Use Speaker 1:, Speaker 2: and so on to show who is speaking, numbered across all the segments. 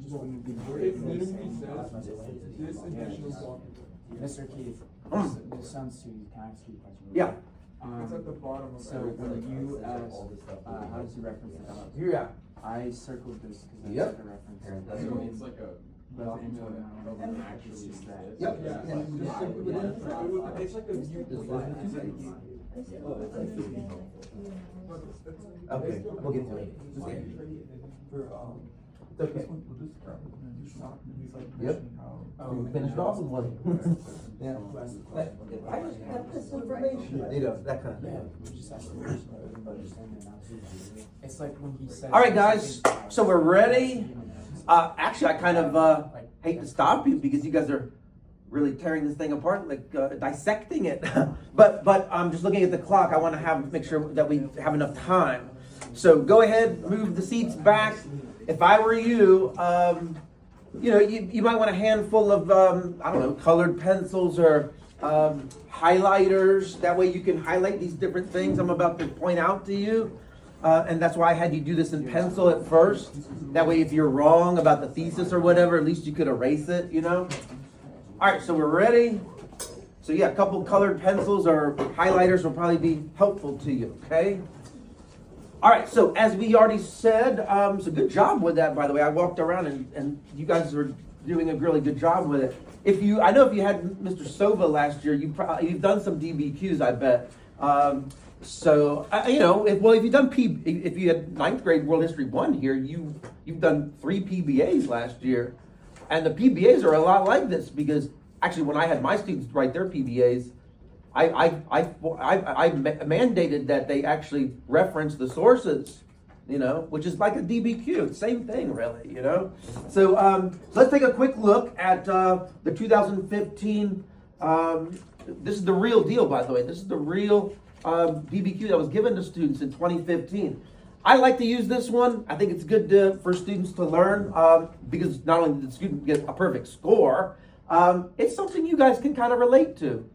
Speaker 1: just want to be
Speaker 2: It literally says this additional document.
Speaker 1: Mr. Keith, this sounds too, can I ask you a question?
Speaker 3: Yeah.
Speaker 2: It's at the bottom of
Speaker 1: So when you asked, how does he reference the dog?
Speaker 3: Yeah.
Speaker 1: I circled this because I
Speaker 3: Yep.
Speaker 1: took a reference.
Speaker 2: So it's like a
Speaker 1: document
Speaker 2: document
Speaker 1: that actually is that.
Speaker 3: Yep.
Speaker 2: It's like a viewpoint.
Speaker 3: Okay, we'll get to it. It's okay. Yep. We finished off with one. Yeah. I just have this information. You know, that kind of
Speaker 1: Yeah,
Speaker 3: thing.
Speaker 1: we just asked the question, but everybody understand it now. It's like when he said.
Speaker 3: All right, guys. So we're ready. Actually, I kind of hate to stop you because you guys are really tearing this thing apart, like dissecting it. but I'm just looking at the clock. I want to make sure that we have enough time. So go ahead, move the seats back. If I were you, you might want a handful of I don't know, colored pencils or highlighters. That way you can highlight these different things I'm about to point out to you. And that's why I had you do this in pencil at first. That way if you're wrong about the thesis or whatever, at least you could erase it, you know? All right, so we're ready. So yeah, a couple colored pencils or highlighters will probably be helpful to you, okay? All right, so as we already said, so good job with that, by the way. I walked around and you guys are doing a really good job with it. I know if you had Mr. Sova last year, you've done some DBQs, I bet. If you've done if you had 9th grade World History 1 here, you've done 3 PBAs last year. And the PBAs are a lot like this because actually when I had my students write their PBAs, I mandated that they actually reference the sources, which is like a DBQ, same thing really, So let's take a quick look at the 2015, this is the real deal, by the way. This is the real DBQ that was given to students in 2015. I like to use this one. I think it's good for students to learn because not only did the student get a perfect score, it's something you guys can kind of relate to.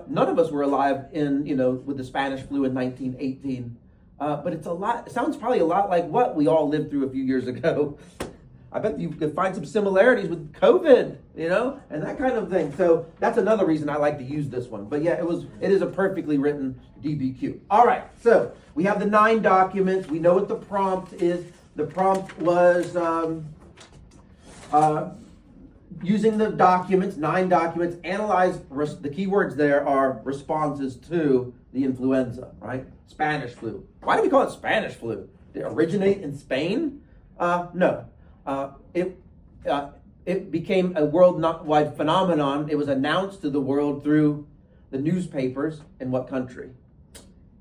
Speaker 3: None of us were alive with the Spanish flu in 1918, but it sounds probably a lot like what we all lived through a few years ago. I bet you could find some similarities with COVID, and that kind of thing. So that's another reason I like to use this one. But yeah, it is a perfectly written DBQ. All right, so we have the 9 documents. We know what the prompt is. The prompt was using the documents, 9 documents, analyze, the keywords there are responses to the influenza, right? Spanish flu. Why do we call it Spanish flu? Did it originate in Spain? No. It became a worldwide phenomenon. It was announced to the world through the newspapers. In what country?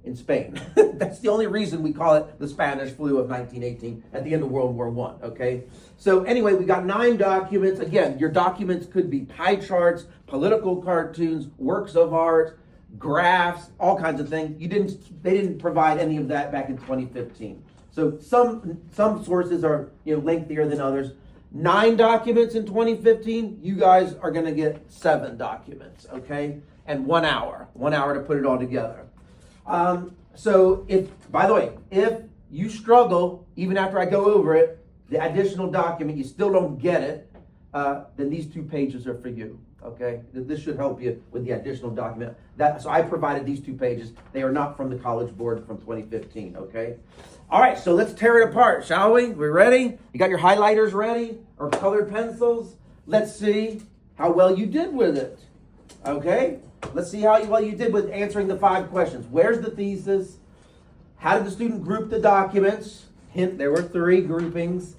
Speaker 3: In Spain. That's the only reason we call it the Spanish flu of 1918 at the end of World War I, okay? So anyway, we got 9 documents. Again, your documents could be pie charts, political cartoons, works of art, graphs, all kinds of things. They didn't provide any of that back in 2015. So some sources are lengthier than others. 9 documents in 2015. You guys are going to get 7 documents, okay? And 1 hour to put it all together. So by the way, if you struggle even after I go over it, the additional document, you still don't get it, then these 2 pages are for you. Okay, this should help you with the additional document. So I provided these 2 pages. They are not from the College Board from 2015. Okay. All right, so let's tear it apart, shall we? We're ready? You got your highlighters ready or colored pencils? Let's see how well you did with it. Okay, let's see how well you did with answering the 5 questions. Where's the thesis? How did the student group the documents? Hint, there were 3 groupings.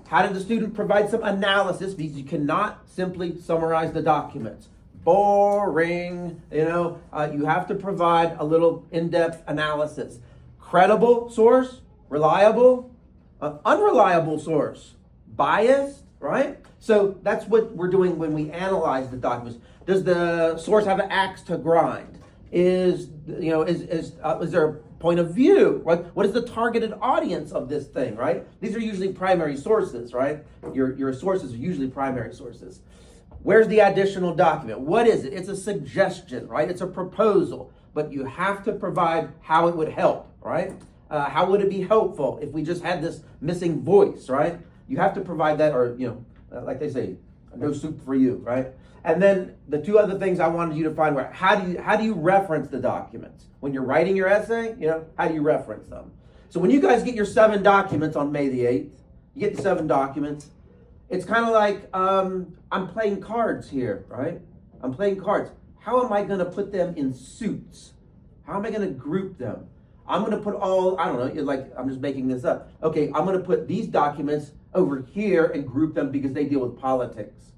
Speaker 3: How did the student provide some analysis? Because you cannot simply summarize the documents. Boring, you have to provide a little in-depth analysis. Credible source, reliable, unreliable source, biased, right? So that's what we're doing when we analyze the documents. Does the source have an axe to grind? Is there a point of view? What is the targeted audience of this thing, right? These are usually primary sources, right? Your sources are usually primary sources. Where's the additional document? What is it? It's a suggestion, right? It's a proposal, but you have to provide how it would help, right? How would it be helpful if we just had this missing voice, right? You have to provide that, or, like they say, no soup for you, right? And then the two other things I wanted you to find were, how do you reference the documents? When you're writing your essay, how do you reference them? So when you guys get your 7 documents on May the 8th, you get the 7 documents, it's kind of like, I'm playing cards here, right? I'm playing cards. How am I going to put them in suits? How am I going to group them? I'm going to put I don't know, like, I'm just making this up. Okay, I'm going to put these documents over here and group them because they deal with politics.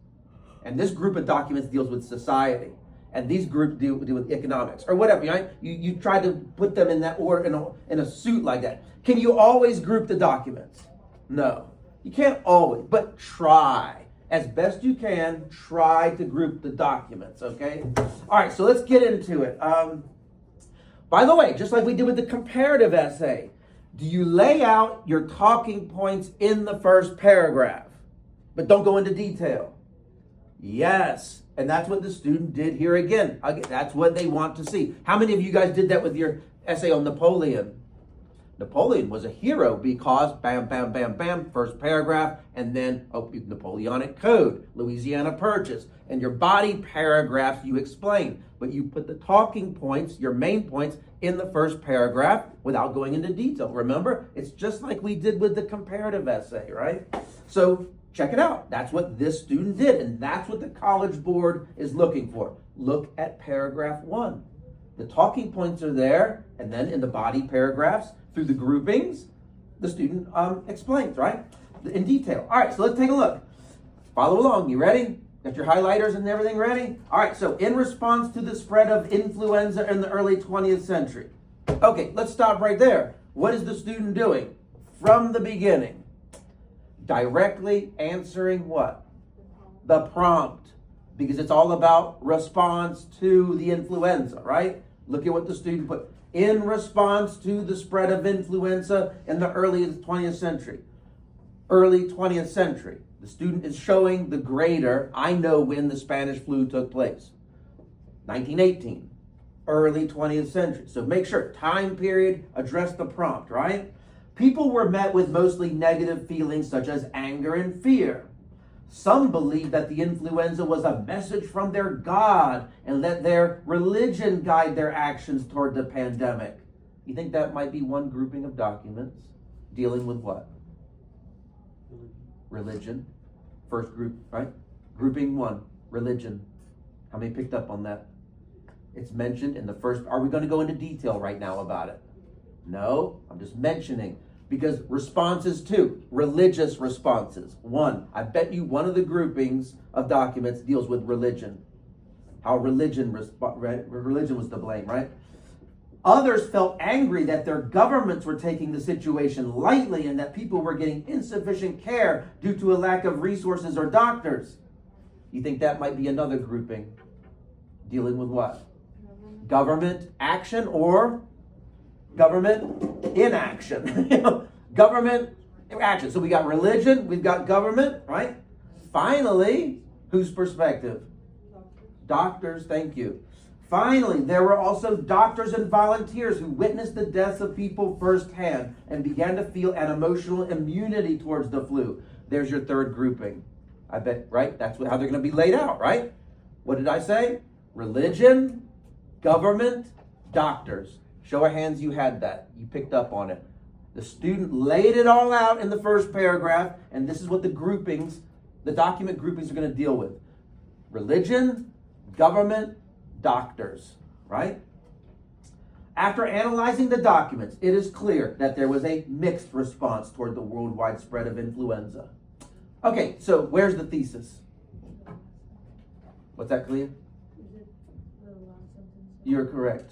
Speaker 3: And this group of documents deals with society. And these groups deal with economics or whatever, right? You try to put them in that order in a suit like that. Can you always group the documents? No. You can't always, but try. As best you can, try to group the documents, okay? All right, so let's get into it. By the way, just like we did with the comparative essay, do you lay out your talking points in the first paragraph, but don't go into detail? Yes, and that's what the student did here again. That's what they want to see. How many of you guys did that with your essay on Napoleon? Napoleon was a hero because bam, bam, bam, bam, first paragraph, and then Napoleonic Code, Louisiana Purchase, and your body paragraphs you explain. But you put the talking points, your main points, in the first paragraph without going into detail. Remember, it's just like we did with the comparative essay, right? So check it out. That's what this student did, and that's what the College Board is looking for. Look at paragraph 1. The talking points are there, and then in the body paragraphs, through the groupings, the student explains, right? In detail. All right, so let's take a look. Follow along. You ready? Got your highlighters and everything ready? All right, so in response to the spread of influenza in the early 20th century. Okay, let's stop right there. What is the student doing? From the beginning. Directly answering what? The prompt. Because it's all about response to the influenza, right? Look at what the student put. In response to the spread of influenza in the early 20th century. Early 20th century. The student is showing the grader, I know when the Spanish flu took place. 1918. Early 20th century. So make sure, time period, address the prompt, right? People were met with mostly negative feelings such as anger and fear. Some believed that the influenza was a message from their God and let their religion guide their actions toward the pandemic. You think that might be one grouping of documents dealing with what? Religion. First group, right? Grouping 1, religion. How many picked up on that? It's mentioned in the first. Are we going to go into detail right now about it? No, I'm just mentioning. Because responses 2, religious responses. 1, I bet you one of the groupings of documents deals with religion. How religion was to blame, right? Others felt angry that their governments were taking the situation lightly and that people were getting insufficient care due to a lack of resources or doctors. You think that might be another grouping dealing with what? Government action or government inaction. Government action. So we got religion, we've got government, right? Finally, whose perspective? Doctors, thank you. Finally, there were also doctors and volunteers who witnessed the deaths of people firsthand and began to feel an emotional immunity towards the flu. There's your third grouping. I bet, right? That's how they're going to be laid out, right? What did I say? Religion, government, doctors. Show of hands you had that. You picked up on it. The student laid it all out in the first paragraph, and this is what the document groupings are going to deal with. Religion, government, doctors, right? After analyzing the documents, it is clear that there was a mixed response toward the worldwide spread of influenza. Okay, so where's the thesis? What's that, Clea?
Speaker 4: Is it the last sentence?
Speaker 3: You're correct.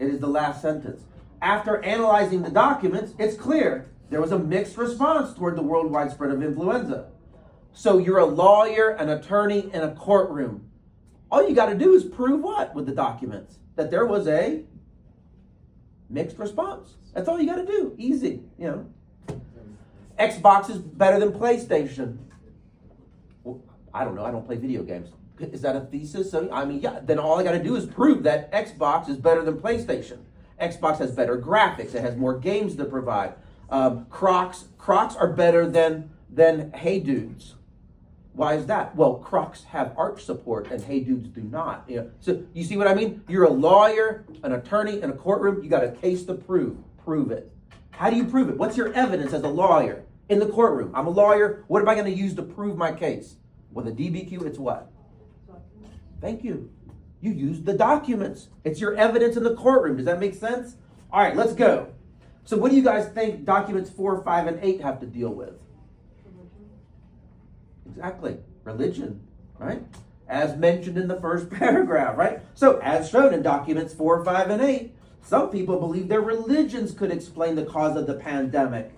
Speaker 3: It is the last sentence. After analyzing the documents, it's clear there was a mixed response toward the worldwide spread of influenza. So you're a lawyer, an attorney in a courtroom. All you got to do is prove what with the documents? That there was a mixed response. That's all you got to do. Easy, Xbox is better than PlayStation. Well, I don't know. I don't play video games. Is that a thesis? Then all I got to do is prove that Xbox is better than PlayStation. Xbox has better graphics. It has more games to provide. Crocs are better than than Hey Dudes. Why is that? Well, Crocs have arch support and Hey Dudes do not. So you see what I mean? You're a lawyer, an attorney in a courtroom. You got a case to prove. Prove it. How do you prove it? What's your evidence as a lawyer in the courtroom? I'm a lawyer. What am I going to use to prove my case? Well, the DBQ, it's what? Thank you. You use the documents. It's your evidence in the courtroom. Does that make sense? All right, let's go. So what do you guys think documents 4, 5, and 8 have to deal with? Exactly. Religion, right? As mentioned in the first paragraph, right? So as shown in documents 4, 5, and 8, some people believe their religions could explain the cause of the pandemic.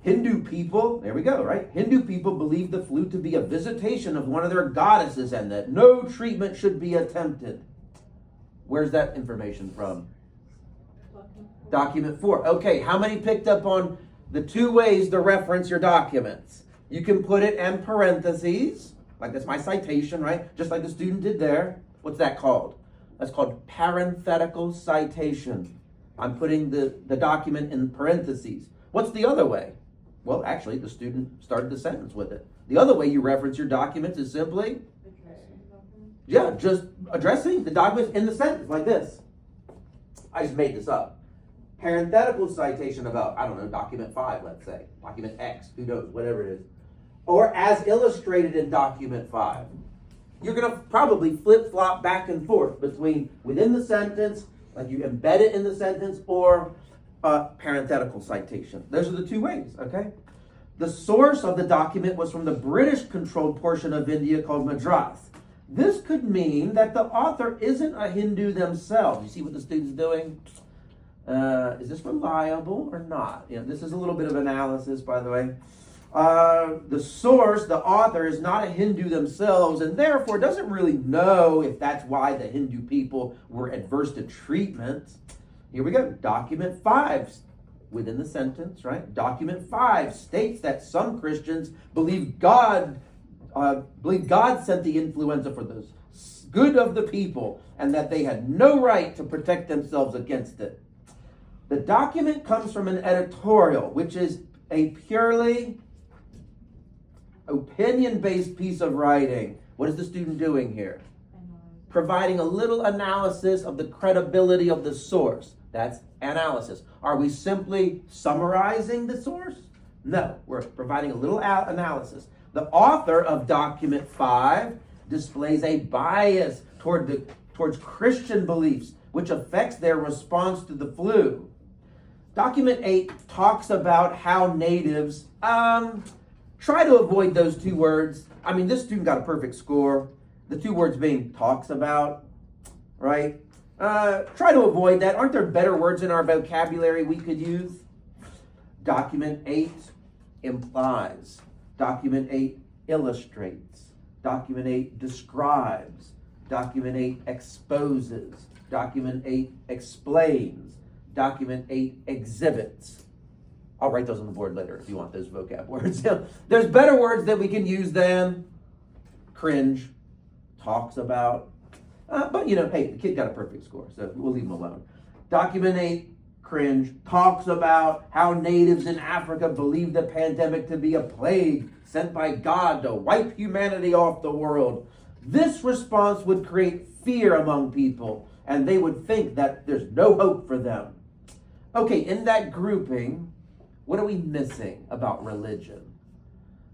Speaker 3: Hindu people, there we go, right? Hindu people believe the flu to be a visitation of one of their goddesses and that no treatment should be attempted. Where's that information from? Document 4. Okay, how many picked up on the 2 ways to reference your documents? You can put it in parentheses, like that's my citation, right? Just like the student did there. What's that called? That's called parenthetical citation. I'm putting the document in parentheses. What's the other way? Well, actually, the student started the sentence with it. The other way you reference your documents is simply, just addressing the documents in the sentence, like this. I just made this up. Parenthetical citation about, I don't know, document 5, let's say. Document X, who knows, whatever it is. Or as illustrated in document 5. You're going to probably flip-flop back and forth between within the sentence, like you embed it in the sentence, or parenthetical citation. Those are the 2 ways, okay? The source of the document was from the British-controlled portion of India called Madras. This could mean that the author isn't a Hindu themselves. You see what the student's doing? Is this reliable or not? This is a little bit of analysis, by the way. The source, the author, is not a Hindu themselves and therefore doesn't really know if that's why the Hindu people were adverse to treatment. Here we go. Document 5, within the sentence, right? Document 5 states that some Christians believe God sent the influenza for the good of the people and that they had no right to protect themselves against it. The document comes from an editorial, which is a purely opinion-based piece of writing. What is the student doing here? Providing a little analysis of the credibility of the source. That's analysis. Are we simply summarizing the source? No, we're providing a little analysis. The author of document 5 displays a bias towards Christian beliefs, which affects their response to the flu. Document 8 talks about how natives try to avoid those 2 words. I mean, this student got a perfect score. The 2 words being talks about, right? Try to avoid that. Aren't there better words in our vocabulary we could use? Document 8 implies. Document 8 illustrates. Document 8 describes. Document 8 exposes. Document 8 explains. Document 8 exhibits. I'll write those on the board later if you want those vocab words. There's better words that we can use than cringe, talks about. But hey, the kid got a perfect score, so we'll leave him alone. Document 8, cringe, talks about how natives in Africa believe the pandemic to be a plague sent by God to wipe humanity off the world. This response would create fear among people, and they would think that there's no hope for them. Okay, in that grouping, what are we missing about religion?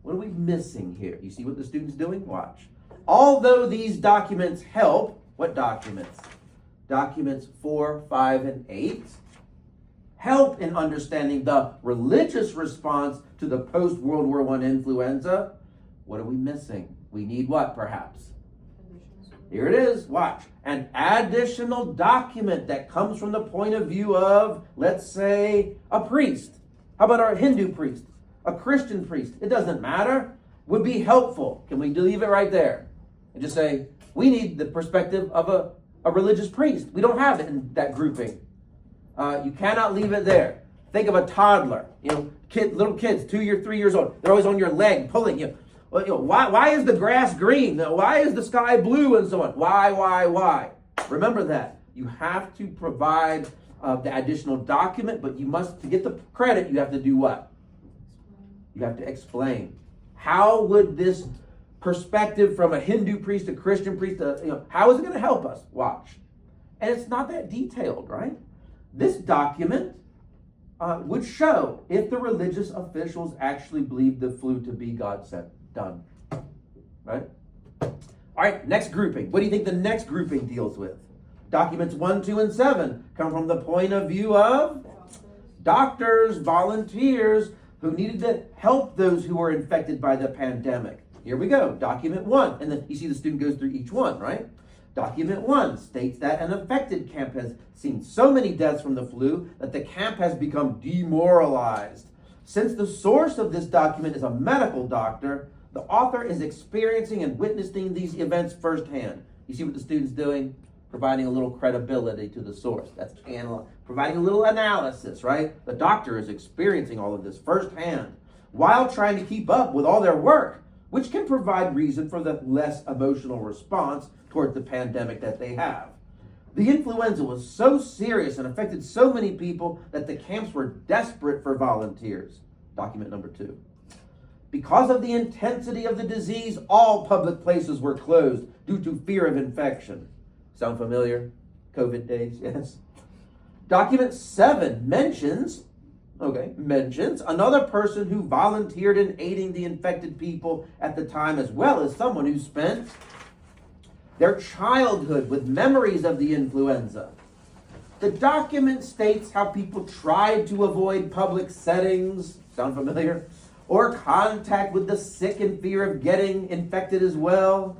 Speaker 3: What are we missing here? You see what the student's doing? Watch. Although these documents help, what documents? Documents 4, 5, and 8 help in understanding the religious response to the post-World War I influenza. What are we missing? We need what, perhaps? Here it is. Watch. An additional document that comes from the point of view of, let's say, a priest. How about our Hindu priest? A Christian priest? It doesn't matter. Would be helpful. Can we leave it right there? And just say, we need the perspective of a religious priest. We don't have it in that grouping. You cannot leave it there. Think of a toddler. Little kids, 2 3 years old. They're always on your leg, pulling you. Why is the grass green? Why is the sky blue, and so on? Why? Remember that. You have to provide the additional document, but you must, to get the credit, you have to do what? You have to explain. How would this perspective from a Hindu priest, a Christian priest, how is it going to help us? Watch. And it's not that detailed, right? This document would show if the religious officials actually believed the flu to be God sent. Done. Right? All right, next grouping. What do you think the next grouping deals with? Documents 1, 2, and 7 come from the point of view of doctors, volunteers who needed to help those who were infected by the pandemic. Here we go. Document 1. And then you see the student goes through each one, right? Document 1 states that an affected camp has seen so many deaths from the flu that the camp has become demoralized. Since the source of this document is a medical doctor, the author is experiencing and witnessing these events firsthand. You see what the student's doing? Providing a little credibility to the source. That's providing a little analysis, right? The doctor is experiencing all of this firsthand while trying to keep up with all their work, which can provide reason for the less emotional response towards the pandemic that they have. The influenza was so serious and affected so many people that the camps were desperate for volunteers. Document number 2. Because of the intensity of the disease, all public places were closed due to fear of infection. Sound familiar? COVID days, yes. Document 7 mentions another person who volunteered in aiding the infected people at the time, as well as someone who spent their childhood with memories of the influenza. The document states how people tried to avoid public settings, sound familiar? Or contact with the sick in fear of getting infected as well.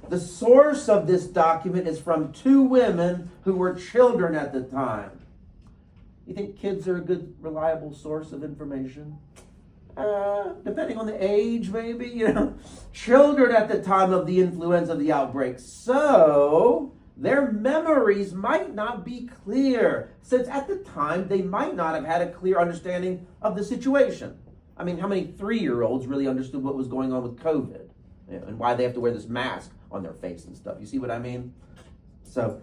Speaker 3: The source of this document is from 2 women who were children at the time. You think kids are a good, reliable source of information? Depending on the age, maybe, Children at the time of the influenza, the outbreak. So, their memories might not be clear, since at the time they might not have had a clear understanding of the situation. I mean, how many 3-year-olds really understood what was going on with COVID and why they have to wear this mask on their face and stuff? You see what I mean? So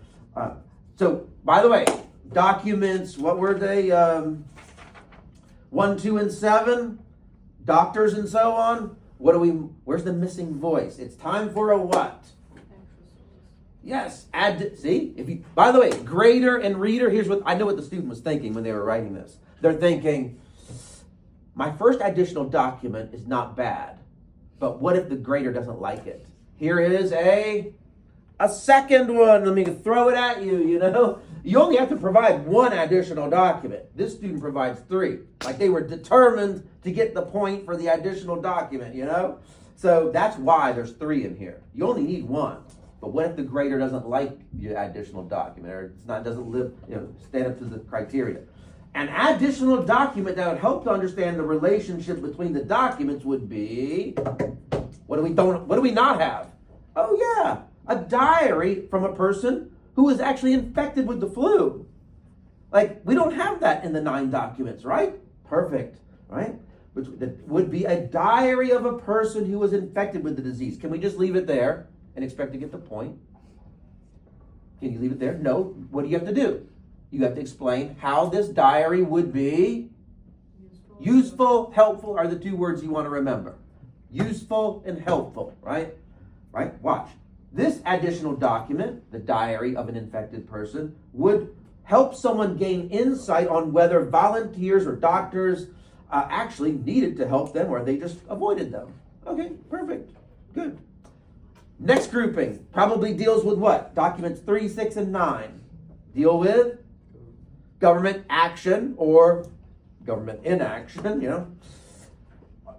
Speaker 3: by the way, documents, what were they? 1, 2, and 7, doctors and so on. Where's the missing voice? It's time for a what? Yes, by the way, grader and reader, I know what the student was thinking when they were writing this. They're thinking, my first additional document is not bad, but what if the grader doesn't like it? Here is a second one. Let me throw it at you, You only have to provide 1 additional document. This student provides 3. Like they were determined to get the point for the additional document, So that's why there's 3 in here. You only need 1. But what if the grader doesn't like the additional document or doesn't live, stand up to the criteria? An additional document that would help to understand the relationship between the documents would be, what do we not have? Oh yeah, a diary from a person who was actually infected with the flu. Like, we don't have that in the 9 documents, right? Perfect, right? Which would be a diary of a person who was infected with the disease. Can we just leave it there and expect to get the point? Can you leave it there? No. What do you have to do? You have to explain how this diary would be useful, helpful are the 2 words you want to remember. Useful and helpful, right? Right? Watch. This additional document, the diary of an infected person, would help someone gain insight on whether volunteers or doctors actually needed to help them or they just avoided them. Okay, perfect. Good. Next grouping probably deals with what? Documents 3, 6, and 9. Deal with government action or government inaction,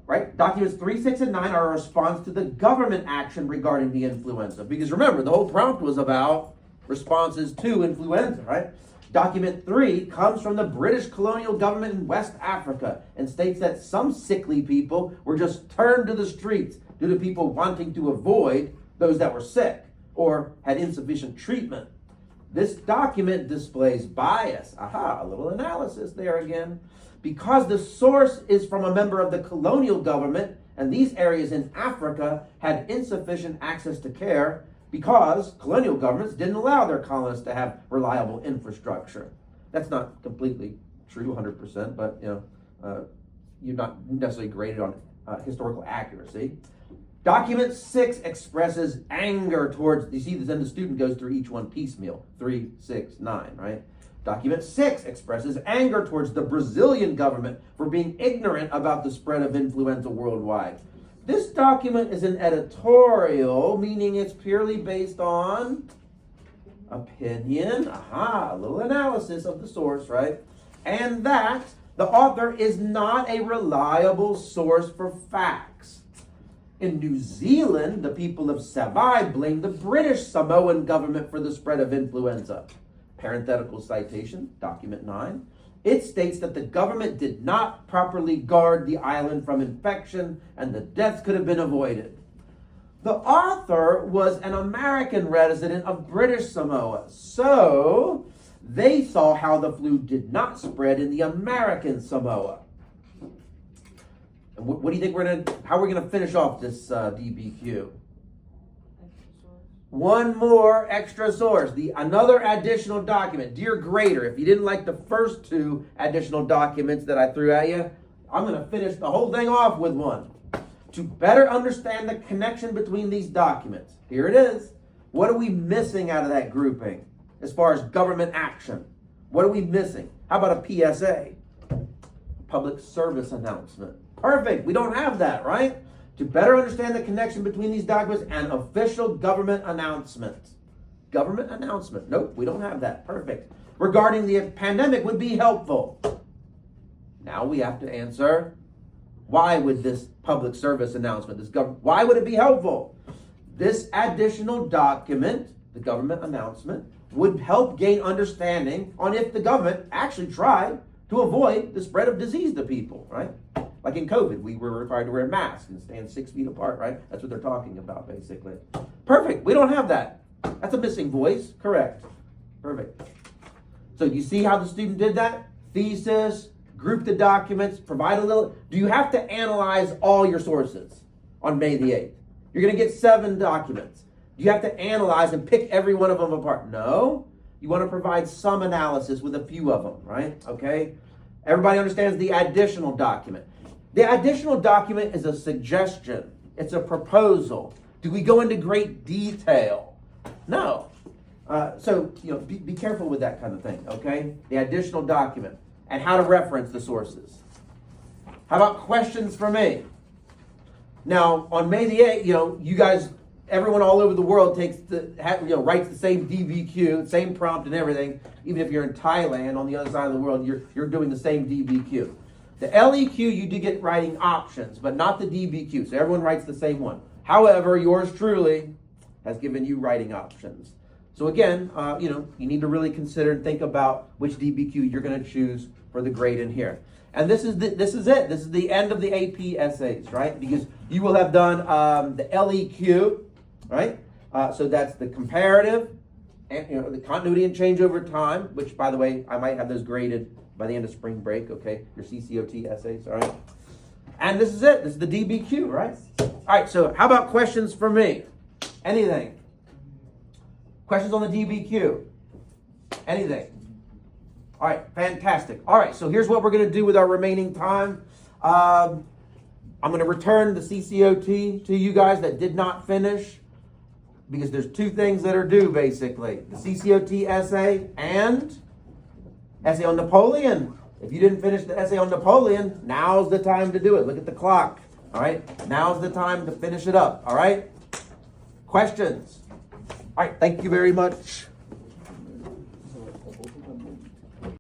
Speaker 3: Right? Documents 3, 6, and 9 are a response to the government action regarding the influenza. Because remember, the whole prompt was about responses to influenza, right? Document 3 comes from the British colonial government in West Africa and states that some sickly people were just turned to the streets due to people wanting to avoid those that were sick or had insufficient treatment. This document displays bias. Aha, a little analysis there again. Because the source is from a member of the colonial government and these areas in Africa had insufficient access to care because colonial governments didn't allow their colonists to have reliable infrastructure. That's not completely true 100%, but you're not necessarily graded on historical accuracy. Document 6 expresses anger towards, you see, then the student goes through each one piecemeal, 3, 6, 9, right? Document 6 expresses anger towards the Brazilian government for being ignorant about the spread of influenza worldwide. This document is an editorial, meaning it's purely based on opinion, a little analysis of the source, right? And that the author is not a reliable source for facts. In New Zealand, the people of Savai blamed the British Samoan government for the spread of influenza. Parenthetical citation, document 9. It states that the government did not properly guard the island from infection and the deaths could have been avoided. The author was an American resident of British Samoa, so they saw how the flu did not spread in the American Samoa. And what do you think how we're gonna finish off this DBQ? One more extra source, another additional document. Dear grader, if you didn't like the first 2 additional documents that I threw at you, I'm gonna finish the whole thing off with one. To better understand the connection between these documents, here it is. What are we missing out of that grouping as far as government action? What are we missing? How about a PSA? Public service announcement. Perfect. We don't have that, right? To better understand the connection between these documents, an official government announcement. Government announcement. Nope, we don't have that. Perfect. Regarding the pandemic would be helpful. Now we have to answer, why would this public service announcement, why would it be helpful? This additional document, the government announcement, would help gain understanding on if the government actually tried to avoid the spread of disease to people, right? Like in COVID, we were required to wear masks and stand 6 feet apart, right? That's what they're talking about, basically. Perfect. We don't have that. That's a missing voice. Correct. Perfect. So you see how the student did that? Thesis, group the documents, provide a little. Do you have to analyze all your sources on May the 8th? You're going to get 7 documents. Do you have to analyze and pick every one of them apart? No. You want to provide some analysis with a few of them, right? Okay. Everybody understands the additional document. The additional document is a suggestion. It's a proposal. Do we go into great detail? No. So, be careful with that kind of thing, okay? The additional document and how to reference the sources. How about questions for me? Now, on May the 8th, you guys, everyone all over the world writes the same DBQ, same prompt and everything. Even if you're in Thailand on the other side of the world, you're doing the same DBQ. The LEQ, you do get writing options, but not the DBQ. So everyone writes the same one. However, yours truly has given you writing options. So again, you need to really consider and think about which DBQ you're going to choose for the grade in here. And this is it. This is the end of the AP essays, right? Because you will have done the LEQ, right? So that's the comparative, and the continuity and change over time. Which, by the way, I might have those graded by the end of spring break. Okay, your CCOT essays, all right? And this is it. This is the DBQ, right? All right. So how about questions for me? Anything? Questions on the DBQ? Anything? All right, fantastic. All right, so here's what we're going to do with our remaining time. I'm going to return the CCOT to you guys that did not finish, because there's 2 things that are due, basically. The CCOT essay and essay on Napoleon. If you didn't finish the essay on Napoleon, now's the time to do it. Look at the clock. All right, now's the time to finish it up. All right, questions? All right, thank you very much.